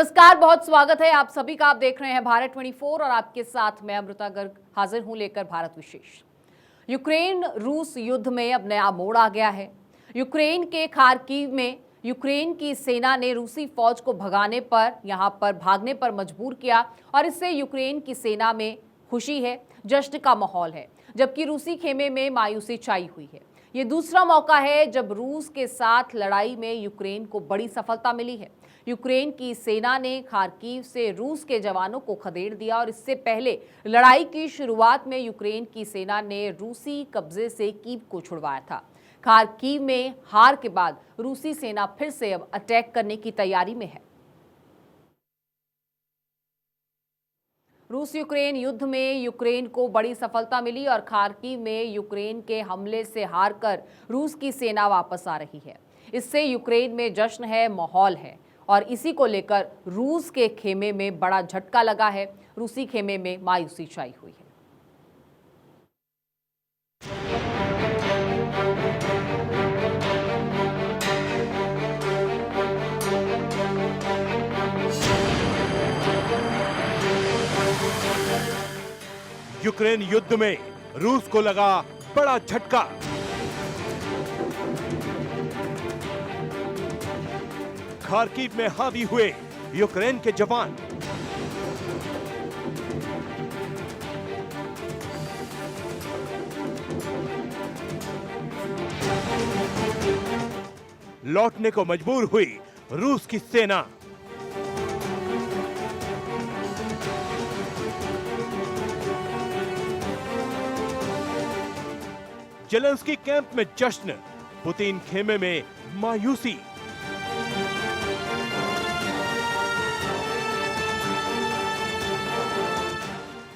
नमस्कार, बहुत स्वागत है आप सभी का। आप देख रहे हैं भारत 24 और आपके साथ मैं अमृता गर्ग हाजिर हूं लेकर भारत विशेष। यूक्रेन रूस युद्ध में अब नया मोड़ आ गया है। यूक्रेन के खार्किव में यूक्रेन की सेना ने रूसी फौज को भागने पर मजबूर किया और इससे यूक्रेन की सेना में खुशी है, जश्न का माहौल है, जबकि रूसी खेमे में मायूसी छाई हुई है। ये दूसरा मौका है जब रूस के साथ लड़ाई में यूक्रेन को बड़ी सफलता मिली है। यूक्रेन की सेना ने खार्किव से रूस के जवानों को खदेड़ दिया और इससे पहले लड़ाई की शुरुआत में यूक्रेन की सेना ने रूसी कब्जे से कीव को छुड़वाया था। खार्किव में हार के बाद रूसी सेना फिर से अब अटैक करने की तैयारी में है। रूस यूक्रेन युद्ध में यूक्रेन को बड़ी सफलता मिली और खार्किव में यूक्रेन के हमले से हारकर रूस की सेना वापस आ रही है। इससे यूक्रेन में जश्न है, माहौल है और इसी को लेकर रूस के खेमे में बड़ा झटका लगा है। रूसी खेमे में मायूसी छाई हुई है। यूक्रेन युद्ध में रूस को लगा बड़ा झटका। खार्किव में हावी हुए यूक्रेन के जवान। लौटने को मजबूर हुई रूस की सेना। जेलेंस्की कैंप में जश्न, पुतिन खेमे में मायूसी।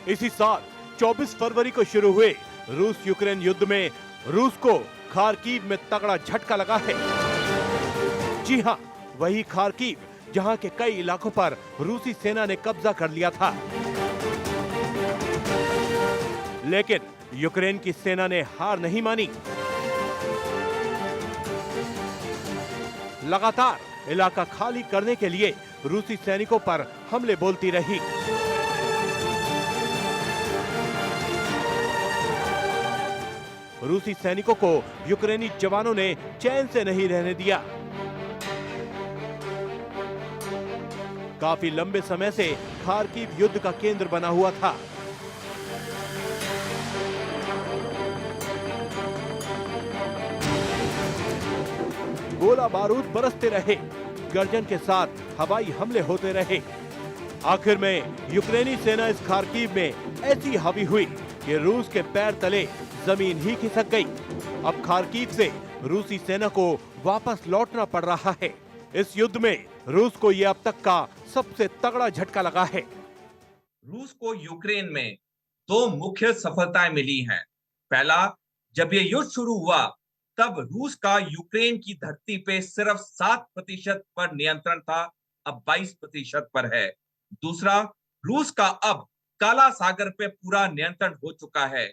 इसी साल 24 फरवरी को शुरू हुए रूस यूक्रेन युद्ध में रूस को खार्किव में तगड़ा झटका लगा है। जी हां, वही खार्किव जहां के कई इलाकों पर रूसी सेना ने कब्जा कर लिया था। लेकिन यूक्रेन की सेना ने हार नहीं मानी। लगातार इलाका खाली करने के लिए रूसी सैनिकों पर हमले बोलती रही। रूसी सैनिकों को यूक्रेनी जवानों ने चैन से नहीं रहने दिया। काफी लंबे समय से खार्किव युद्ध का केंद्र बना हुआ था। गोला बारूद बरसते रहे, गर्जन के साथ हवाई हमले होते रहे। आखिर में यूक्रेनी सेना इस खार्किव में ऐसी हावी हुई कि रूस के पैर तले जमीन ही खिसक गई। अब खार्किव से रूसी सेना को वापस लौटना पड़ रहा है। इस युद्ध में रूस को यह अब तक का सबसे तगड़ा झटका लगा है। रूस को यूक्रेन में दो मुख्य सफलताएं मिली हैं। पहला, जब ये युद्ध शुरू हुआ तब रूस का यूक्रेन की धरती पे सिर्फ 7% पर नियंत्रण था, अब 22% पर है। दूसरा, रूस का अब काला सागर पे पूरा नियंत्रण हो चुका है।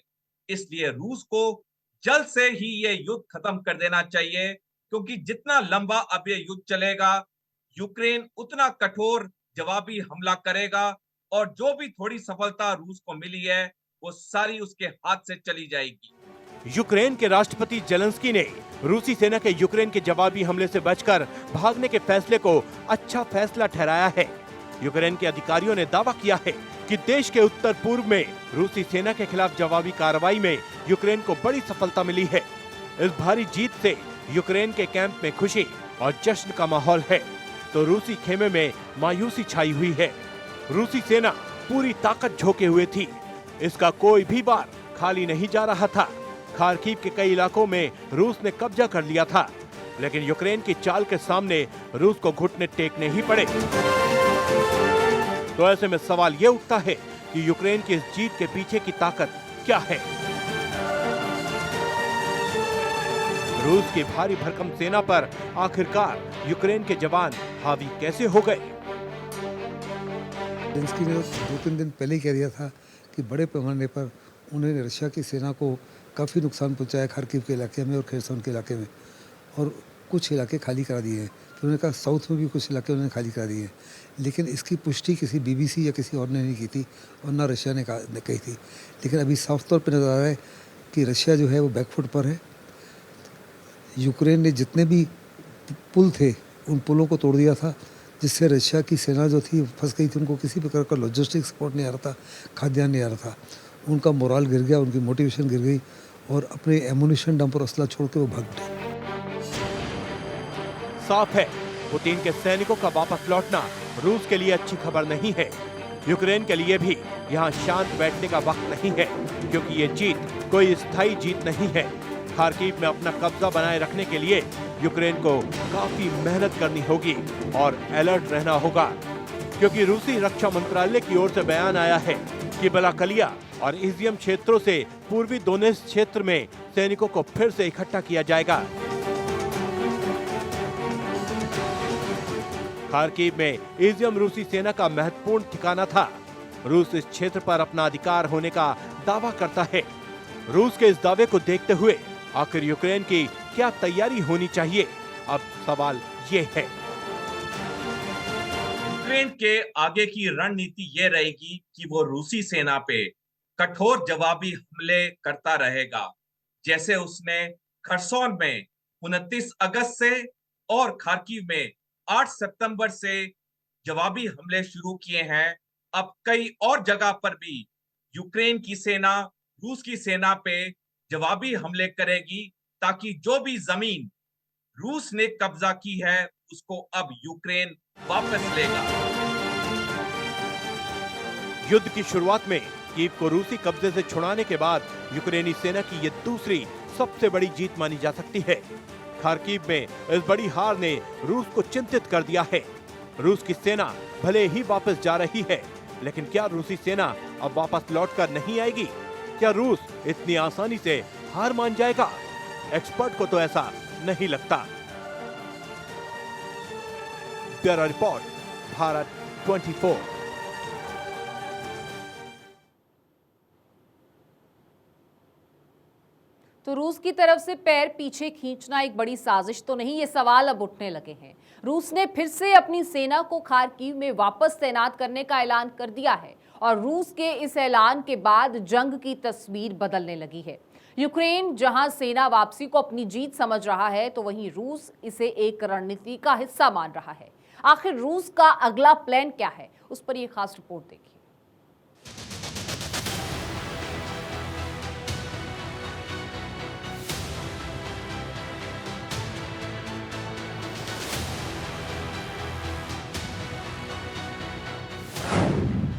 इसलिए रूस को जल्द से ही ये युद्ध खत्म कर देना चाहिए, क्योंकि जितना लंबा अब ये युद्ध चलेगा, यूक्रेन उतना कठोर जवाबी हमला करेगा और जो भी थोड़ी सफलता रूस को मिली है वो सारी उसके हाथ से चली जाएगी। यूक्रेन के राष्ट्रपति जेलेंस्की ने रूसी सेना के यूक्रेन के जवाबी हमले से बचकर भागने के फैसले को अच्छा फैसला ठहराया है। यूक्रेन के अधिकारियों ने दावा किया है कि देश के उत्तर पूर्व में रूसी सेना के खिलाफ जवाबी कार्रवाई में यूक्रेन को बड़ी सफलता मिली है। इस भारी जीत से यूक्रेन के कैंप में खुशी और जश्न का माहौल है, तो रूसी खेमे में मायूसी छाई हुई है। रूसी सेना पूरी ताकत झोंके हुए थी। इसका कोई भी बार खाली नहीं जा रहा था। खार्किव के कई इलाकों में रूस ने कब्जा कर लिया था, लेकिन यूक्रेन की चाल के सामने रूस को घुटने टेकने ही पड़े। तो ऐसे में सवाल ये उठता है कि यूक्रेन की इस जीत के पीछे की ताकत क्या है? रूस की भारी भरकम सेना पर आखिरकार यूक्रेन के जवान हावी कैसे हो गए? जेलेंस्की ने 2-3 दिन पहले ही कह दिया था कि बड़े पैमाने पर उन्होंने रशिया की सेना को काफ़ी नुकसान पहुंचाया खार्किव के इलाके में और खेरसन के इलाके में, और कुछ इलाके खाली करा दिए हैं। फिर उन्होंने कहा साउथ में भी कुछ इलाके उन्होंने खाली करा दिए, लेकिन इसकी पुष्टि किसी बीबीसी या किसी और ने नहीं की थी और ना रशिया ने कही थी। लेकिन अभी साफ तौर पर नज़र आ रहा है कि रशिया जो है वो बैकफुट पर है। यूक्रेन ने जितने भी पुल थे उन पुलों को तोड़ दिया था, जिससे रशिया की सेना जो थी फंस गई थी। उनको किसी प्रकार का लॉजिस्टिक सपोर्ट नहीं आ रहा था, खाद्यान्न नहीं आ रहा था। उनका मोराल गिर गया, उनकी मोटिवेशन गिर गई और अपने एमुनिशन डंप और असला छोड़ के वो भाग गए। साफ है, पुतिन के सैनिकों का वापस लौटना रूस के लिए अच्छी खबर नहीं है। यूक्रेन के लिए भी यहाँ शांत बैठने का वक्त नहीं है, क्योंकि ये जीत कोई स्थायी जीत नहीं है। खार्किव में अपना कब्जा बनाए रखने के लिए यूक्रेन को काफी मेहनत करनी होगी और अलर्ट रहना होगा, क्योंकि रूसी रक्षा मंत्रालय की ओर से बयान आया है कि बलाकलिया और इजियम क्षेत्रों से पूर्वी दोनेत्स्क क्षेत्र में सैनिकों को फिर से इकट्ठा किया जाएगा। खार्किव में इजियम रूसी सेना का महत्वपूर्ण ठिकाना था। रूस इस क्षेत्र पर अपना अधिकार होने का दावा करता है। रूस के इस दावे को देखते हुए आखिर यूक्रेन की क्या तैयारी होनी चाहिए? अब सवाल ये है। यूक्रेन के आगे की रणनीति ये रहेगी कि वो रूसी सेना पे कठोर जवाबी हमले करता रहेगा, जैसे उसने खरसोन में 29 अगस्त से और खार्किव में 8 सितंबर से जवाबी हमले शुरू किए हैं। अब कई और जगह पर भी यूक्रेन की सेना रूस की सेना पे जवाबी हमले करेगी, ताकि जो भी जमीन रूस ने कब्जा की है उसको अब यूक्रेन वापस लेगा। युद्ध की शुरुआत में कीव को रूसी कब्जे से छुड़ाने के बाद यूक्रेनी सेना की ये दूसरी सबसे बड़ी जीत मानी जा सकती है। खार्किव में इस बड़ी हार ने रूस को चिंतित कर दिया है। रूस की सेना भले ही वापस जा रही है, लेकिन क्या रूसी सेना अब वापस लौटकर नहीं आएगी? क्या रूस इतनी आसानी से हार मान जाएगा? एक्सपर्ट को तो ऐसा नहीं लगता। Bureau report, Bharat 24। तो रूस की तरफ से पैर पीछे खींचना एक बड़ी साजिश तो नहीं, ये सवाल अब उठने लगे हैं। रूस ने फिर से अपनी सेना को खार्किव में वापस तैनात करने का ऐलान कर दिया है और रूस के इस ऐलान के बाद जंग की तस्वीर बदलने लगी है। यूक्रेन जहां सेना वापसी को अपनी जीत समझ रहा है, तो वहीं रूस इसे एक रणनीति का हिस्सा मान रहा है। आखिर रूस का अगला प्लान क्या है, उस पर यह खास रिपोर्ट देखिए।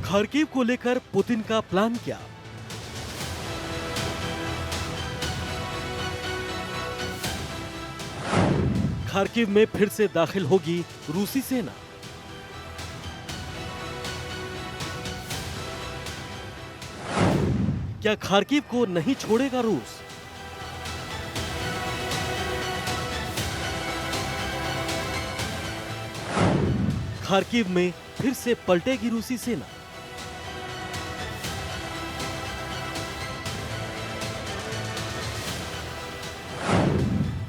खार्किव को लेकर पुतिन का प्लान क्या? खार्किव में फिर से दाखिल होगी रूसी सेना। क्या खार्किव को नहीं छोड़ेगा रूस? खार्किव में फिर से पलटेगी रूसी सेना।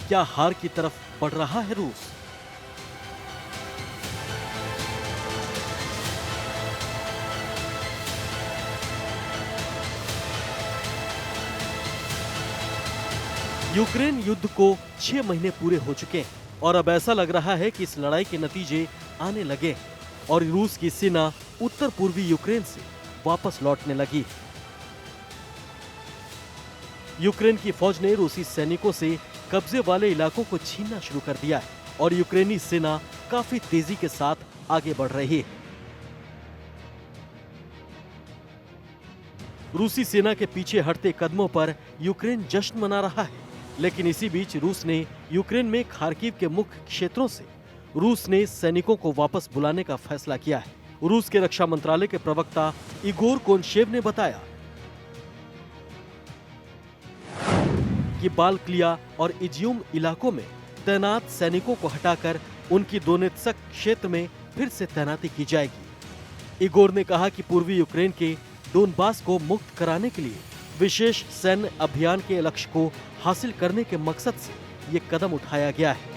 क्या हार की तरफ बढ़ रहा है रूस? यूक्रेन युद्ध को 6 महीने पूरे हो चुके हैं और अब ऐसा लग रहा है कि इस लड़ाई के नतीजे आने लगे और रूस की सेना उत्तर पूर्वी यूक्रेन से वापस लौटने लगी। यूक्रेन की फौज ने रूसी सैनिकों से कब्जे वाले इलाकों को छीनना शुरू कर दिया है और यूक्रेनी सेना काफी तेजी के साथ आगे बढ़ रही है। रूसी सेना के पीछे हटते कदमों पर यूक्रेन जश्न मना रहा है, लेकिन इसी बीच रूस ने यूक्रेन में खार्किव के मुख्य क्षेत्रों से रूस ने सैनिकों को वापस बुलाने का फैसला किया है। रूस के रक्षा मंत्रालय के प्रवक्ता इगोर कोनशेव ने बताया कि बालक्लिया और इजियम इलाकों में तैनात सैनिकों को हटाकर उनकी दोनेत्स्क क्षेत्र में फिर से तैनाती की जाएगी। इगोर ने कहा कि पूर्वी यूक्रेन के डोनबास को मुक्त कराने के लिए विशेष सैन्य अभियान के लक्ष्य को हासिल करने के मकसद से ये कदम उठाया गया है।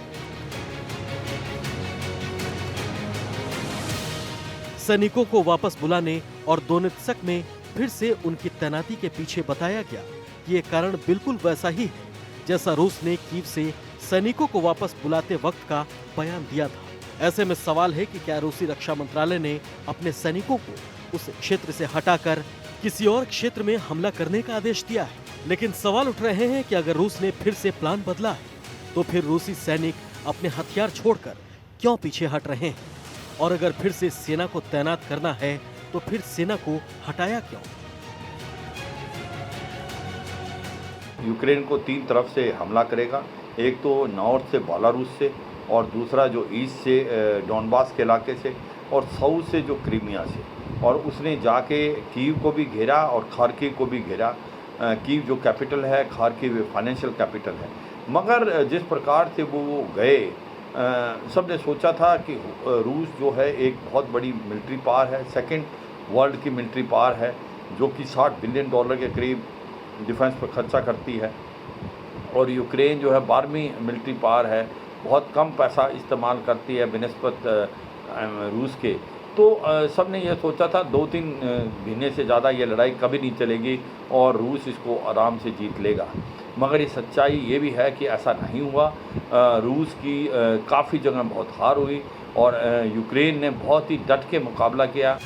सैनिकों को वापस बुलाने और दोनेत्स्क में फिर से उनकी तैनाती के पीछे बताया गया कि ये कारण बिल्कुल वैसा ही है जैसा रूस ने कीव से सैनिकों को वापस बुलाते वक्त का बयान दिया था। ऐसे में सवाल है कि क्या रूसी रक्षा मंत्रालय ने अपने सैनिकों को उस क्षेत्र से हटाकर किसी और क्षेत्र में हमला करने का आदेश दिया है। लेकिन सवाल उठ रहे हैं कि अगर रूस ने फिर से प्लान बदला है तो फिर रूसी सैनिक अपने हथियार छोड़कर क्यों पीछे हट रहे हैं, और अगर फिर से सेना को तैनात करना है तो फिर सेना को हटाया क्यों? यूक्रेन को 3 तरफ से हमला करेगा, एक तो नॉर्थ से बेलारूस से, और दूसरा जो ईस्ट से डॉनबास के इलाके से, और साउथ से जो क्रीमिया से। और उसने जाके कीव को भी घेरा और खार्किव को भी घेरा। कीव जो कैपिटल है, खार्किव फाइनेंशियल कैपिटल है। मगर जिस प्रकार से वो गए, सबने सोचा था कि रूस जो है एक बहुत बड़ी मिलिट्री पावर है, सेकंड वर्ल्ड की मिलिट्री पावर है, जो कि $60 बिलियन के करीब डिफेंस पर खर्चा करती है, और यूक्रेन जो है 12वीं मिलिट्री पावर है, बहुत कम पैसा इस्तेमाल करती है बिनिस्बत रूस के। तो सब ने यह सोचा था 2-3 महीने से ज़्यादा ये लड़ाई कभी नहीं चलेगी और रूस इसको आराम से जीत लेगा। मगर ये सच्चाई ये भी है कि ऐसा नहीं हुआ। रूस की काफ़ी जगह बहुत हार हुई और यूक्रेन ने बहुत ही डट के मुकाबला किया।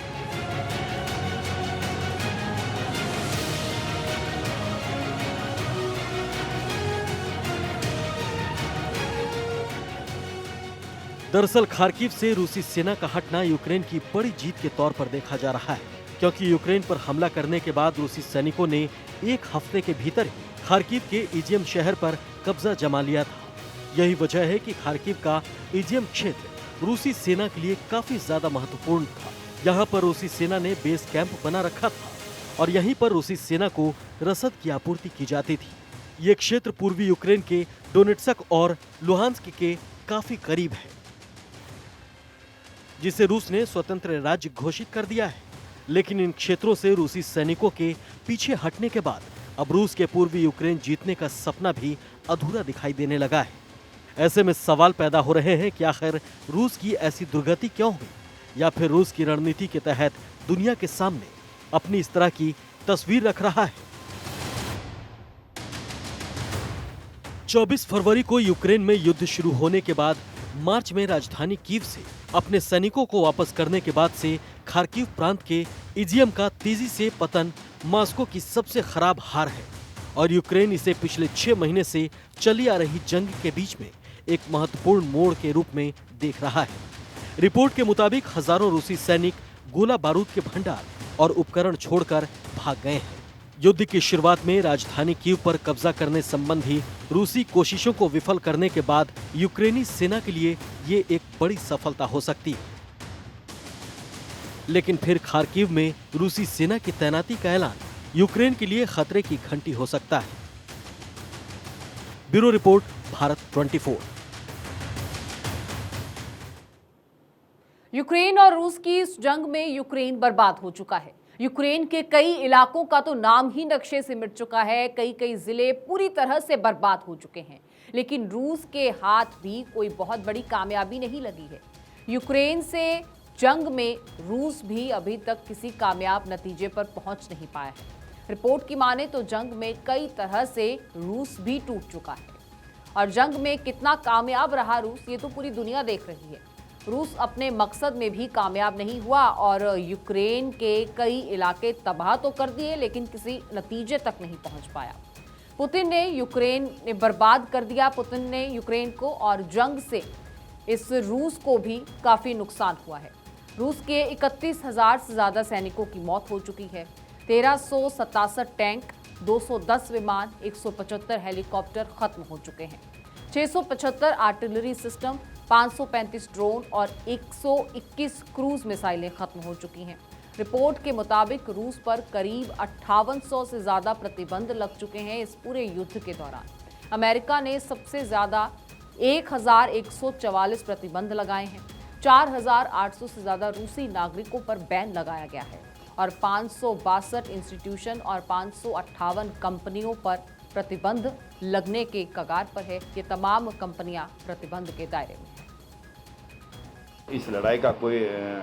दरअसल खार्किव से रूसी सेना का हटना यूक्रेन की बड़ी जीत के तौर पर देखा जा रहा है, क्योंकि यूक्रेन पर हमला करने के बाद रूसी सैनिकों ने एक हफ्ते के भीतर ही खार्किव के इजियम शहर पर कब्जा जमा लिया था। यही वजह है कि खार्किव का इजियम क्षेत्र रूसी सेना के लिए काफी ज्यादा महत्वपूर्ण था। यहाँ पर रूसी सेना ने बेस कैंप बना रखा था और यहीं पर रूसी सेना को रसद की आपूर्ति की जाती थी। ये क्षेत्र पूर्वी यूक्रेन के डोनेट्स्क और लुहांस्क के काफी करीब है, जिसे रूस ने स्वतंत्र राज्य घोषित कर दिया है। लेकिन इन क्षेत्रों से रूसी सैनिकों के पीछे हटने के बाद अब रूस के पूर्वी यूक्रेन जीतने का सपना भी अधूरा दिखाई देने लगा है। ऐसे में सवाल पैदा हो रहे हैं कि आखिर रूस की ऐसी दुर्गति क्यों हुई, या फिर रूस की रणनीति के तहत दुनिया के सामने अपनी इस तरह की तस्वीर रख रहा है। 24 फरवरी को यूक्रेन में युद्ध शुरू होने के बाद मार्च में राजधानी कीव से अपने सैनिकों को वापस करने के बाद से खार्किव प्रांत के इजियम का तेजी से पतन मॉस्को की सबसे खराब हार है और यूक्रेन इसे पिछले 6 महीने से चली आ रही जंग के बीच में एक महत्वपूर्ण मोड़ के रूप में देख रहा है। रिपोर्ट के मुताबिक हजारों रूसी सैनिक गोला बारूद के भंडार और उपकरण छोड़कर भाग गए हैं। युद्ध की शुरुआत में राजधानी कीव पर कब्जा करने संबंधी रूसी कोशिशों को विफल करने के बाद यूक्रेनी सेना के लिए ये एक बड़ी सफलता हो सकती है। लेकिन फिर खार्किव में रूसी सेना की तैनाती का ऐलान यूक्रेन के लिए खतरे की घंटी हो सकता है। Bureau report, Bharat 24। यूक्रेन और रूस की इस जंग में यूक्रेन बर्बाद हो चुका है। यूक्रेन के कई इलाकों का तो नाम ही नक्शे से मिट चुका है। कई जिले पूरी तरह से बर्बाद हो चुके हैं। लेकिन रूस के हाथ भी कोई बहुत बड़ी कामयाबी नहीं लगी है। यूक्रेन से जंग में रूस भी अभी तक किसी कामयाब नतीजे पर पहुंच नहीं पाया है। रिपोर्ट की माने तो जंग में कई तरह से रूस भी टूट चुका है और जंग में कितना कामयाब रहा रूस, ये तो पूरी दुनिया देख रही है। रूस अपने मकसद में भी कामयाब नहीं हुआ और यूक्रेन के कई इलाके तबाह तो कर दिए लेकिन किसी नतीजे तक नहीं पहुंच पाया। पुतिन ने यूक्रेन ने बर्बाद कर दिया, पुतिन ने यूक्रेन को, और जंग से इस रूस को भी काफ़ी नुकसान हुआ है। रूस के 31,000 से ज़्यादा सैनिकों की मौत हो चुकी है। 1367 टैंक, 210 विमान, 175 हेलीकॉप्टर खत्म हो चुके हैं। 675 आर्टिलरी सिस्टम, 535 ड्रोन और 121 क्रूज मिसाइलें खत्म हो चुकी हैं। रिपोर्ट के मुताबिक रूस पर करीब 5800 से ज़्यादा प्रतिबंध लग चुके हैं इस पूरे युद्ध के दौरान। अमेरिका ने सबसे ज़्यादा 1144 प्रतिबंध लगाए हैं। 4800 से ज़्यादा रूसी नागरिकों पर बैन लगाया गया है और 562 इंस्टीट्यूशन और 558 कंपनियों पर प्रतिबंध लगने के कगार पर है। ये तमाम कंपनियां प्रतिबंध के दायरे में हैं। इस लड़ाई का कोई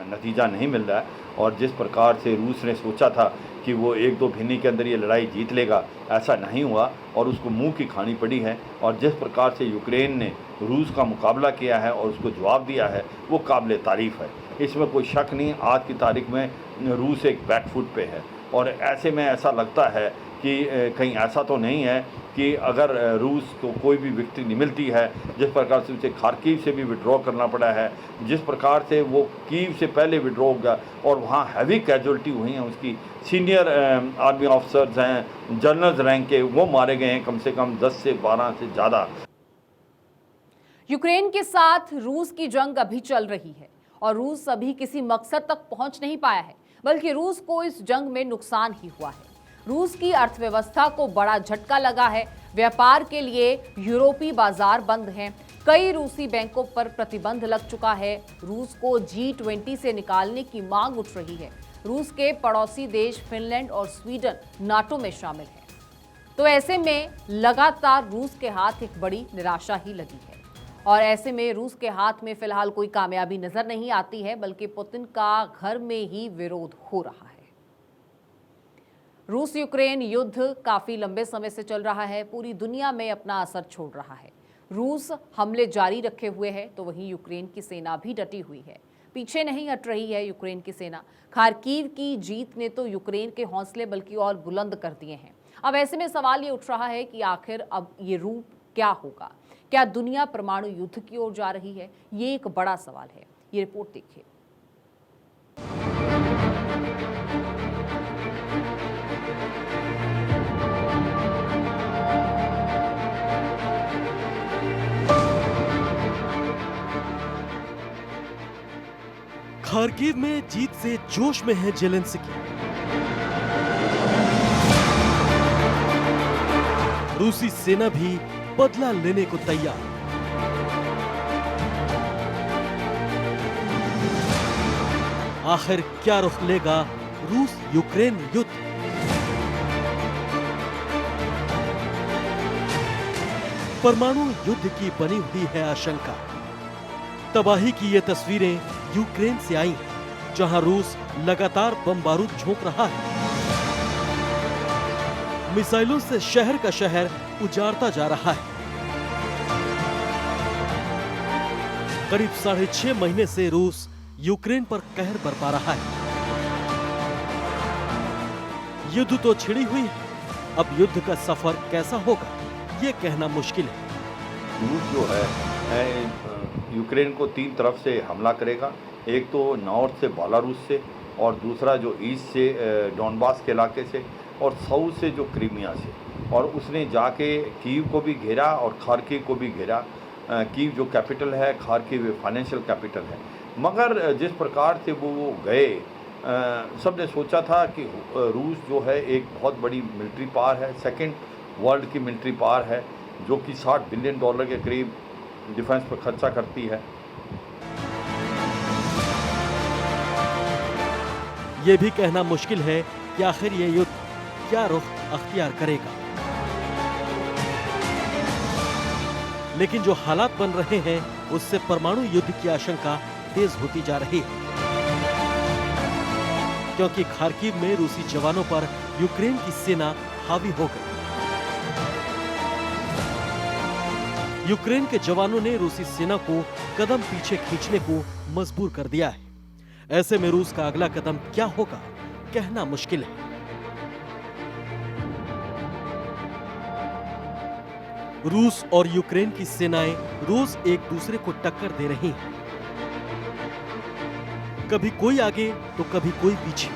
नतीजा नहीं मिल रहा है और जिस प्रकार से रूस ने सोचा था कि वो 1-2 महीने के अंदर ये लड़ाई जीत लेगा, ऐसा नहीं हुआ और उसको मुंह की खानी पड़ी है। और जिस प्रकार से यूक्रेन ने रूस का मुकाबला किया है और उसको जवाब दिया है, वो काबिल तारीफ़ है। इसमें कोई शक नहीं, आज की तारीख में रूस एक बैकफुट पे है। और ऐसे में ऐसा लगता है कि कहीं ऐसा तो नहीं है कि अगर रूस को कोई भी विक्ट्री नहीं मिलती है, जिस प्रकार से उसे खार्किव से भी विड्रॉ करना पड़ा है, जिस प्रकार से वो कीव से पहले विड्रॉ हो गया और वहाँ हैवी कैजुअल्टी हुई हैं, उसकी सीनियर आर्मी ऑफिसर्स हैं, जनरल्स रैंक के, वो मारे गए हैं कम से कम 10 से 12 से ज़्यादा। यूक्रेन के साथ रूस की जंग अभी चल रही है और रूस अभी किसी मकसद तक पहुंच नहीं पाया है, बल्कि रूस को इस जंग में नुकसान ही हुआ है। रूस की अर्थव्यवस्था को बड़ा झटका लगा है। व्यापार के लिए यूरोपीय बाजार बंद हैं। कई रूसी बैंकों पर प्रतिबंध लग चुका है। रूस को G20 से निकालने की मांग उठ रही है। रूस के पड़ोसी देश फिनलैंड और स्वीडन नाटो में शामिल हैं। तो ऐसे में लगातार रूस के हाथ एक बड़ी निराशा ही लगी है और ऐसे में रूस के हाथ में फिलहाल कोई कामयाबी नजर नहीं आती है, बल्कि पुतिन का घर में ही विरोध हो रहा है। रूस यूक्रेन युद्ध काफी लंबे समय से चल रहा है, पूरी दुनिया में अपना असर छोड़ रहा है। रूस हमले जारी रखे हुए है तो वहीं यूक्रेन की सेना भी डटी हुई है, पीछे नहीं हट रही है यूक्रेन की सेना। खार्किव की जीत ने तो यूक्रेन के हौसले बल्कि और बुलंद कर दिए हैं। अब ऐसे में सवाल ये उठ रहा है कि आखिर अब ये रूप क्या होगा? क्या दुनिया परमाणु युद्ध की ओर जा रही है? ये एक बड़ा सवाल है। ये रिपोर्ट देखिए। खार्किव में जीत से जोश में है जेलेंस्की। रूसी सेना भी बदला लेने को तैयार। आखिर क्या रुख लेगा रूस यूक्रेन युद्ध? परमाणु युद्ध की बनी हुई है आशंका। तबाही की ये तस्वीरें यूक्रेन से आई, जहां रूस लगातार बम बारूद झोंक रहा है। मिसाइलों से शहर का शहर उजाड़ता जा रहा है। करीब 6.5 महीने से रूस यूक्रेन पर कहर बरपा रहा है। युद्ध तो छिड़ी हुई है, अब युद्ध का सफर कैसा होगा ये कहना मुश्किल है। रूस जो है यूक्रेन को 3 तरफ से हमला करेगा। एक तो नॉर्थ से बेलारूस से, और दूसरा जो ईस्ट से डॉनबास के इलाके से, और साउथ से जो क्रीमिया से। और उसने जाके कीव को भी घेरा और खार्किव को भी घेरा। कीव जो कैपिटल है, खार्किव फाइनेंशियल कैपिटल है। मगर जिस प्रकार से वो गए, सब ने सोचा था कि रूस जो है एक बहुत बड़ी मिलिट्री पावर है, सेकंड वर्ल्ड की मिलिट्री पावर है, जो कि $60 बिलियन के करीब डिफेंस पर खर्चा करती है। ये भी कहना मुश्किल है कि आखिर ये युद्ध क्या रुख अख्तियार करेगा। लेकिन जो हालात बन रहे हैं उससे परमाणु युद्ध की आशंका तेज होती जा रही है, क्योंकि खार्किव में रूसी जवानों पर यूक्रेन की सेना हावी हो गई। यूक्रेन के जवानों ने रूसी सेना को कदम पीछे खींचने को मजबूर कर दिया है। ऐसे में रूस का अगला कदम क्या होगा कहना मुश्किल है। रूस और यूक्रेन की सेनाएं रोज एक दूसरे को टक्कर दे रही हैं। कभी कोई आगे तो कभी कोई पीछे।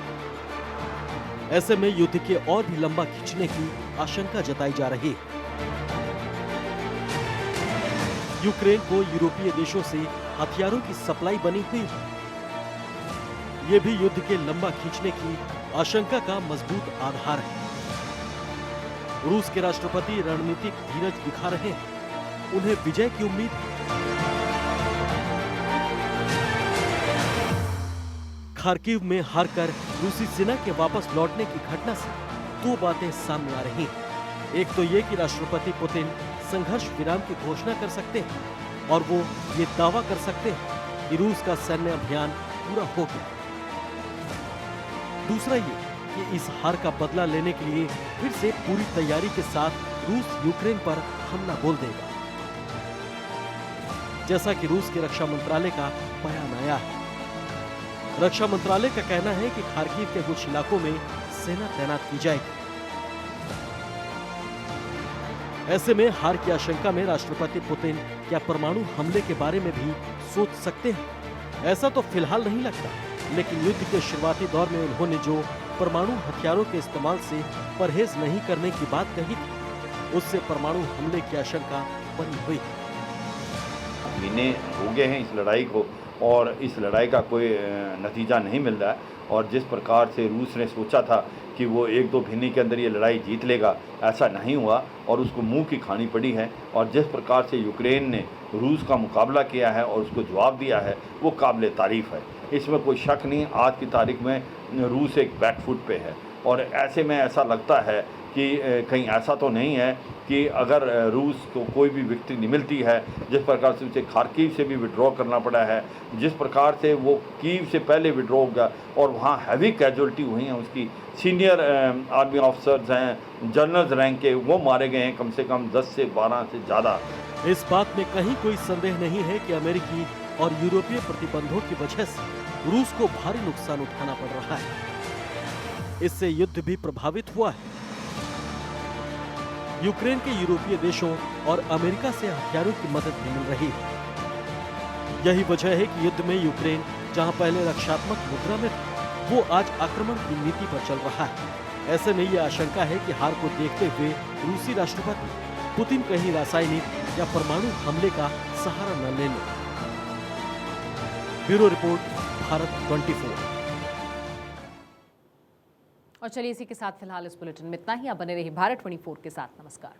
ऐसे में युद्ध के और भी लंबा खींचने की आशंका जताई जा रही है। यूक्रेन को यूरोपीय देशों से हथियारों की सप्लाई बनी हुई है। यह भी युद्ध के लंबा खींचने की आशंका का मजबूत आधार है। रूस के राष्ट्रपति रणनीतिक धीरज दिखा रहे हैं, उन्हें विजय की उम्मीद है। खार्किव में हारकर रूसी सेना के वापस लौटने की घटना से 2 बातें सामने आ रही हैं। एक तो ये कि राष्ट्रपति पुतिन संघर्ष विराम की घोषणा कर सकते हैं और वो ये दावा कर सकते हैं कि रूस का सैन्य अभियान पूरा हो गया। दूसरा ये कि इस हार का बदला लेने के लिए फिर से पूरी तैयारी के साथ रूस यूक्रेन पर हमला बोल देगा, जैसा कि रूस के रक्षा मंत्रालय का बयान आया है। रक्षा मंत्रालय का कहना है कि खार्किव के कुछ इलाकों में सेना तैनात की जाएगी। ऐसे में हार की आशंका में राष्ट्रपति पुतिन क्या परमाणु हमले के बारे में भी सोच सकते हैं? ऐसा तो फिलहाल नहीं लगता, लेकिन युद्ध के शुरुआती दौर में उन्होंने जो परमाणु हथियारों के इस्तेमाल से परहेज नहीं करने की बात कही थी, उससे परमाणु हमले की आशंका बनी हुई। महीने हो गए हैं इस लड़ाई को और इस लड़ाई का कोई नतीजा नहीं मिल रहा है। और जिस प्रकार से रूस ने सोचा था कि वो 1-2 महीने के अंदर ये लड़ाई जीत लेगा, ऐसा नहीं हुआ और उसको मुंह की खानी पड़ी है। और जिस प्रकार से यूक्रेन ने रूस का मुकाबला किया है और उसको जवाब दिया है, वो काबिल तारीफ़ है। इसमें कोई शक नहीं, आज की तारीख में रूस एक बैकफुट पे है। और ऐसे में ऐसा लगता है कि कहीं ऐसा तो नहीं है कि अगर रूस को कोई भी विक्ट्री नहीं मिलती है, जिस प्रकार से उसे खार्किव से भी विड्रॉ करना पड़ा है, जिस प्रकार से वो कीव से पहले विड्रॉ हो गया और वहाँ हैवी कैजुअल्टी हुई हैं, उसकी सीनियर आर्मी ऑफिसर्स हैं, जनरल्स रैंक के, वो मारे गए हैं कम से कम 10 से 12 से ज़्यादा। इस बात में कहीं कोई संदेह नहीं है कि अमेरिकी और यूरोपीय प्रतिबंधों की वजह से रूस को भारी नुकसान उठाना पड़ रहा है। इससे युद्ध भी प्रभावित हुआ है। यूक्रेन के यूरोपीय देशों और अमेरिका से हथियारों की मदद भी मिल रही है। यही वजह है कि युद्ध में यूक्रेन जहां पहले रक्षात्मक मुद्रा में था, वो आज आक्रमण की नीति पर चल रहा है। ऐसे में ये आशंका है कि हार को देखते हुए रूसी राष्ट्रपति पुतिन कहीं रासायनिक या परमाणु हमले का सहारा न ले लें। Bureau report, Bharat 24। और चलिए इसी के साथ फिलहाल इस बुलेटिन में इतना ही। आप बने रहिए भारत 24 के साथ। नमस्कार।